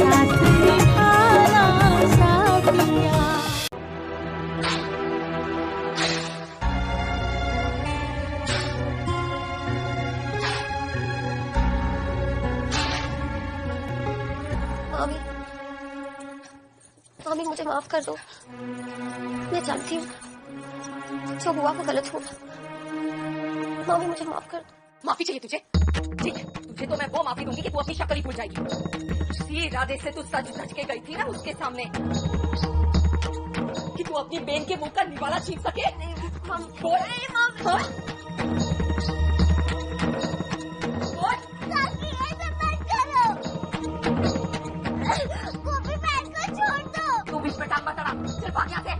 साथ निभाना साथिया। मामी मुझे माफ कर दो। मैं जानती हूँ जो हुआ वो गलत हुआ। मामी मुझे माफ कर दो। माफी चाहिए तुझे? ठीक है, तुझे तो मैं वो माफी दूंगी कि तू अपनी शक्ल ही भूल जाएगी। उसी इरादे से तू सच सच के गई थी ना उसके सामने कि तू अपनी बहन के मुंह का निवाला छीन सके। तू बीच में टांग मत अड़ा, चल भाग यहाँ से।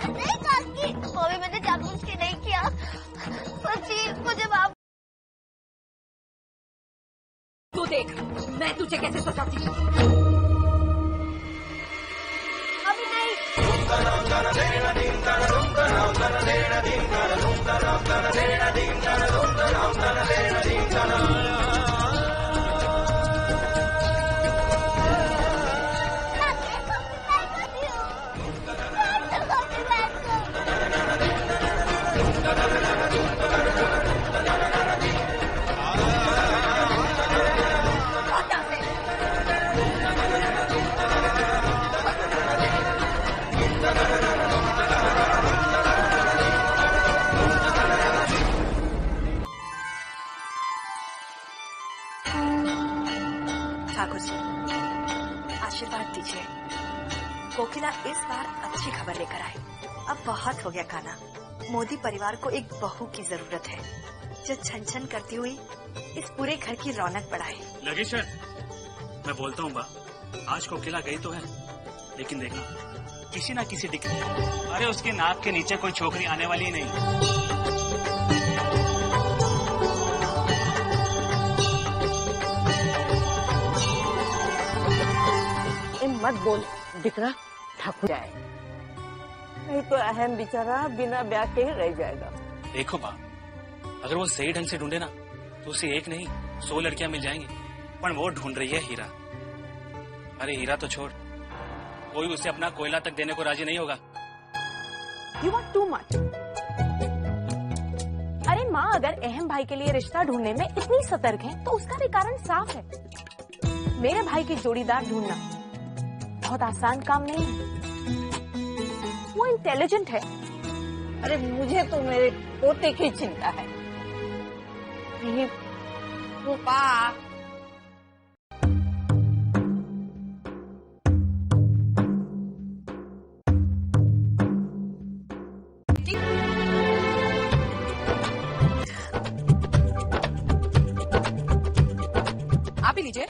नहीं काकी, मामी मैंने जानबूझ के नहीं किया। सच्ची मुझे माफ। तू देख मैं तुझे कैसे सजाती हूँ। अभी नहीं। ठाकुर जी आशीर्वाद दीजिए। कोकिला इस बार अच्छी खबर लेकर आए। अब बहुत हो गया खाना। मोदी परिवार को एक बहू की जरूरत है जो छन छन करती हुई इस पूरे घर की रौनक बढ़ाए। लगेश मैं बोलता हूँ बा, आज कोकिला गई तो है लेकिन देखना किसी ना किसी दिक्कत, अरे उसके नाक के नीचे कोई छोकरी आने वाली ही नहीं। मत बोल दिखरा, ठाकुर जाए नहीं तो अहम बेचारा बिना ब्याह के ही रह जाएगा। देखो बा, अगर वो सही ढंग से ढूंढे ना तो उसे एक नहीं 100 लड़कियां मिल जाएंगी, पर वो ढूंढ रही है हीरा। अरे हीरा तो छोड़, कोई उसे अपना कोयला तक देने को राजी नहीं होगा। You are too much. अरे माँ अगर अहम भाई के लिए रिश्ता ढूंढने में इतनी सतर्क है तो उसका भी कारण साफ है। मेरे भाई की जोड़ीदार ढूंढना बहुत आसान काम नहीं है। वो इंटेलिजेंट है। अरे मुझे तो मेरे पोते की चिंता है। रूपा आप ही लीजिए।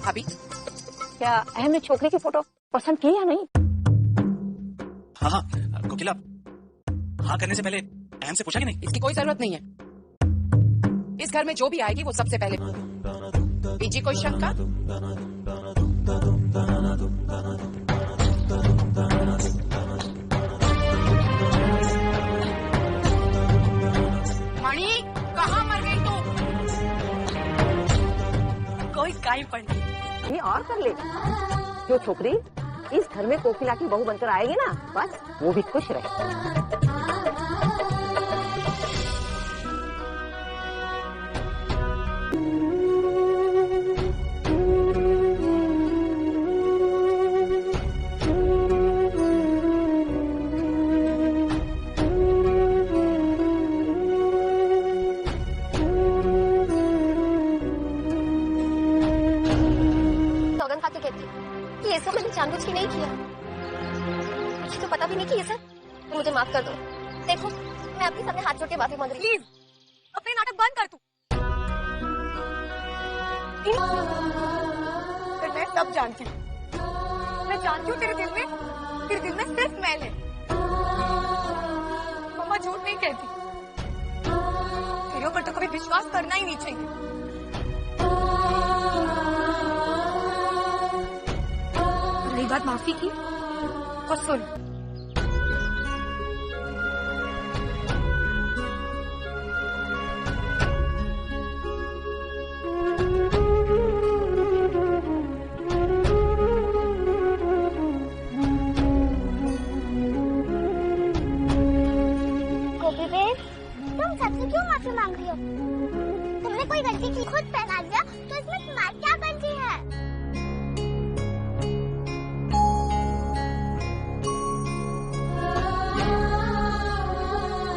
भाभी क्या अहम ने छोकरी की फोटो पसंद की या नहीं? हाँ हाँ कोकिला, हाँ करने से पहले अहम से पूछा कि नहीं? इसकी कोई जरूरत नहीं है। इस घर में जो भी आएगी वो सबसे पहले बीजी कोई शंका? मणि कहाँ मर गई तू? कोई काई पड़ गई। ये और कर ले। जो छोकरी इस घर में कोकिला की बहू बनकर आएगी ना, बस वो भी खुश रहे। ये सब मैंने जानबूझ के नहीं किया। मुझे तो पता भी नहीं कि ये सब। मुझे माफ कर दो। देखो मैं आपके सामने हाथ जोड़ के माफी मांग रही हूँ। प्लीज अपने नाटक बंद कर तू। मैं सब जानती हूँ। मैं जानती हूँ तेरे दिल में सिर्फ मैल है। मम्मा झूठ नहीं कहती। तेरे ऊपर तो कभी विश्वास करना ही नहीं चाहिए। रही बात माफी की, तो सुन, कोई गलती की खुद पहना दिया तो इसमें तुम्हारी क्या गलती है?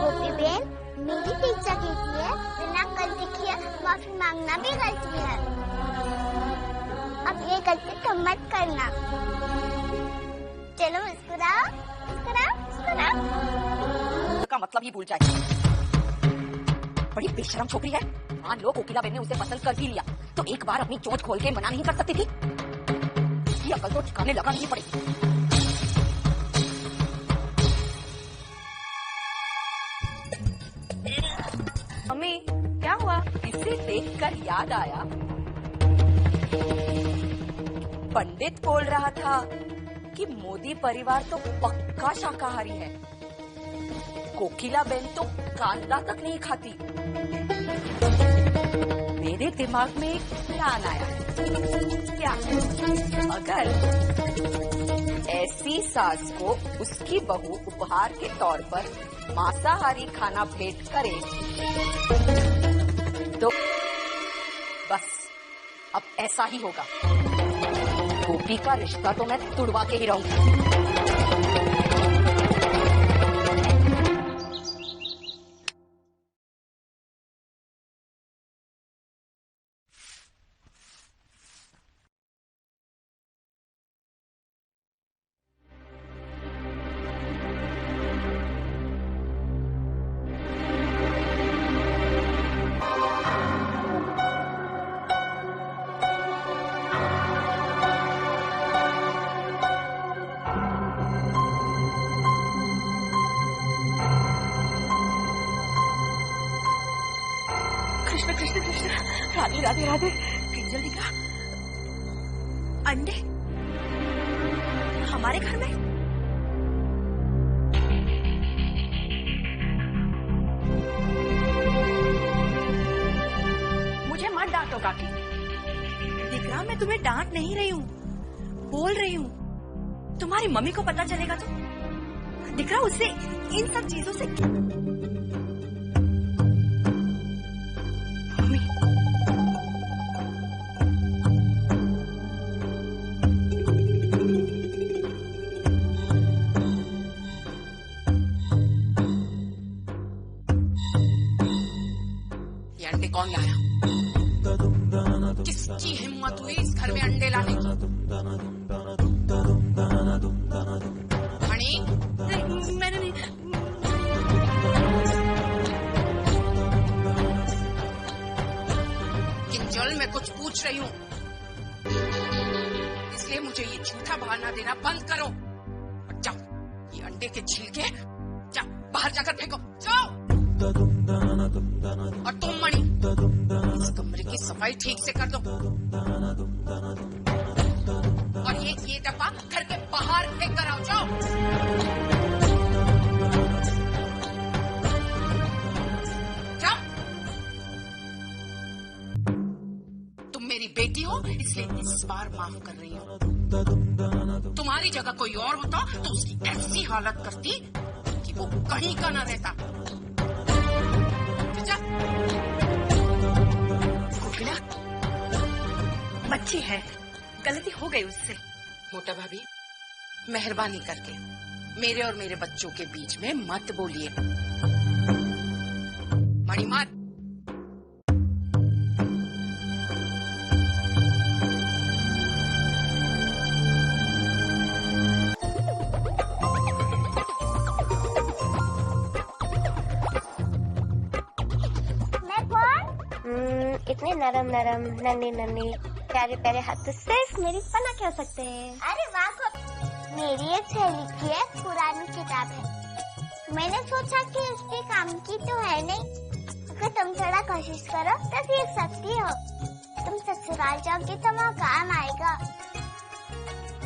गोपी बहन, मेरी टीचर कहती है बिना गलती किए माफी मांगना भी गलती है। अब ये गलती तुम मत करना। चलो मुस्कुराओ, मुस्कुराओ, मुस्कुराओ। का मतलब ही भूल जाए। बड़ी बेशरम छोकरी है। मान लो कोकिला बहन ने उसे पसंद कर भी लिया तो एक बार अपनी चोंच खोल के मना नहीं कर सकती थी? ये अकल तो ठिकाने लगा नहीं पड़ी। मम्मी क्या हुआ? इसे देखकर याद आया, पंडित बोल रहा था कि मोदी परिवार तो पक्का शाकाहारी है। कोकिला बहन तो कांदा तक नहीं खाती। मेरे दिमाग में एक प्लान आया। क्या अगर ऐसी सास को उसकी बहू उपहार के तौर पर मांसाहारी खाना भेंट करे तो बस अब ऐसा ही होगा। गोपी का रिश्ता तो मैं तुड़वा के ही रहूंगी। कृष्ण कृष्ण कृष्ण, राधे राधे राधे। जल्दी का अंडे हमारे घर में? मुझे मत डांटो काकी। दिखरा, मैं तुम्हें डांट नहीं रही हूँ, बोल रही हूँ। तुम्हारी मम्मी को पता चलेगा तो दिखरा उससे इन सब चीजों से अंडे कौन लाया? किसकी हिम्मत हुई इस घर में अंडे लाने की? मणि, मैंने नहीं। किंजल, मैं कुछ पूछ रही हूँ, इसलिए मुझे ये झूठा बहाना देना बंद करो। और जाओ, ये अंडे के छिलके जाओ बाहर जाकर फेंको, जाओ। और तुम मणि, इस कमरे की सफाई ठीक से कर दो। और ये डब्बा घर के बाहर फेंक कर आओ, जाओ। जाओ। तुम मेरी बेटी हो इसलिए इस बार माफ कर रही हूँ। तुम्हारी जगह कोई और होता तो उसकी ऐसी हालत करती कि वो कहीं का ना रहता। कोकिला बच्ची है, गलती हो गई उससे। मोटा भाभी, मेहरबानी करके मेरे और मेरे बच्चों के बीच में मत बोलिए। मणिमात, इतने नरम नरम नन्हे नन्हे प्यारे प्यारे हाथ तो सिर्फ मेरी पन्ना कह सकते हैं। अरे वाह, मेरी एक सहेली की है, पुरानी किताब है। मैंने सोचा कि इसके काम की तो है नहीं, अगर तुम थोड़ा कोशिश करो तो सीख सकती हो। तुम ससुराल जाओगे तो वहाँ काम आएगा।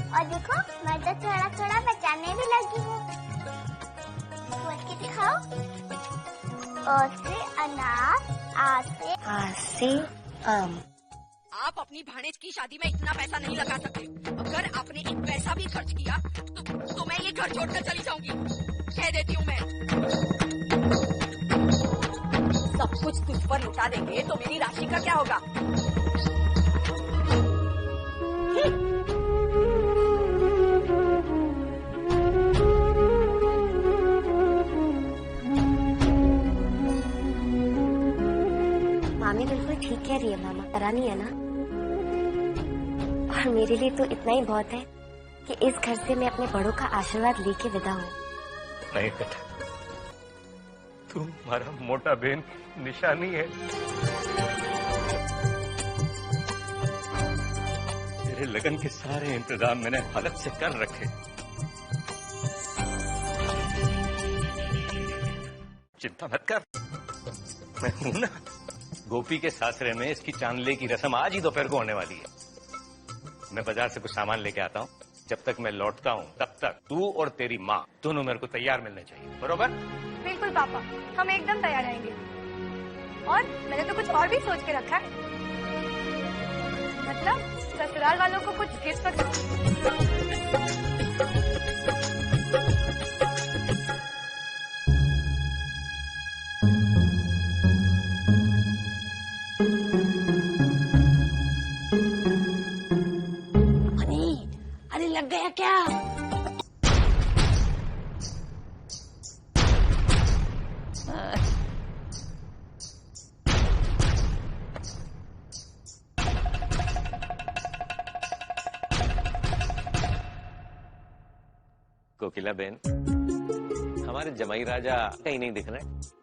और देखो, मैं तो थोड़ा थोड़ा बचाने भी लगी हूँ। बोल के दिखाओ। अ से अनार, आ से आम। आप अपनी भाणेज की शादी में इतना पैसा नहीं लगा सकते। अगर आपने एक पैसा भी खर्च किया तो मैं ये घर छोड़कर चली जाऊंगी, कह देती हूँ मैं। सब कुछ तुझ पर लुटा देंगे तो मेरी राशि का क्या होगा? मामी बिल्कुल ठीक कह रही है मामा, करानी है ना। और मेरे लिए तो इतना ही बहुत है कि इस घर से मैं अपने बड़ों का आशीर्वाद लेके विदा हूँ। नहीं बेटा, तू हमारा मोटा बहन निशानी है। तेरे लगन के सारे इंतजाम मैंने हालत से कर रखे। चिंता मत कर, मैं हूं ना। गोपी के सासरे में इसकी चांदले की रस्म आज ही दोपहर को होने वाली है। मैं बाजार से कुछ सामान लेके आता हूँ। जब तक मैं लौटता हूँ तब तक तू और तेरी माँ दोनों मेरे को तैयार मिलने चाहिए, बरोबर? बिल्कुल पापा, हम एकदम तैयार रहेंगे। और मैंने तो कुछ और भी सोच के रखा है। मतलब ससुराल वालों को कुछ गिफ्ट लग गया क्या? कोकिला बहन, हमारे जमाई राजा कहीं नहीं दिख रहे।